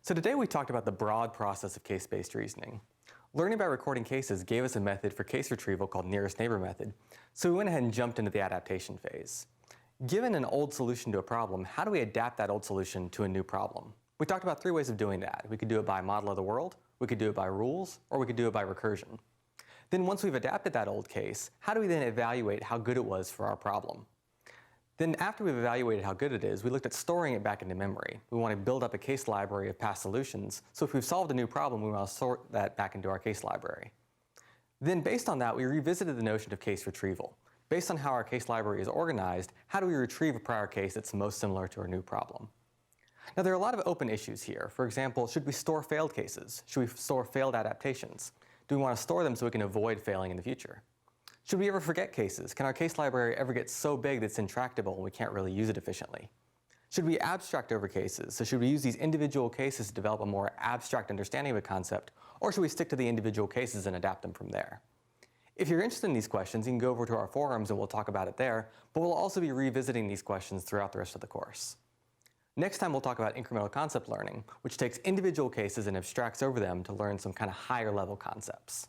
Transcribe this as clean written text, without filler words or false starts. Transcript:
So today we talked about the broad process of case-based reasoning. Learning by recording cases gave us a method for case retrieval called nearest neighbor method, so we went ahead and jumped into the adaptation phase. Given an old solution to a problem, how do we adapt that old solution to a new problem? We talked about three ways of doing that. We could do it by model of the world, we could do it by rules, or we could do it by recursion. Then once we've adapted that old case, how do we then evaluate how good it was for our problem? Then after we've evaluated how good it is, we looked at storing it back into memory. We want to build up a case library of past solutions, so if we've solved a new problem, we want to sort that back into our case library. Then based on that, we revisited the notion of case retrieval. Based on how our case library is organized, how do we retrieve a prior case that's most similar to our new problem? Now there are a lot of open issues here. For example, should we store failed cases? Should we store failed adaptations? Do we want to store them so we can avoid failing in the future? Should we ever forget cases? Can our case library ever get so big that it's intractable and we can't really use it efficiently? Should we abstract over cases? So should we use these individual cases to develop a more abstract understanding of a concept, or should we stick to the individual cases and adapt them from there? If you're interested in these questions, you can go over to our forums and we'll talk about it there, but we'll also be revisiting these questions throughout the rest of the course. Next time we'll talk about incremental concept learning, which takes individual cases and abstracts over them to learn some kind of higher level concepts.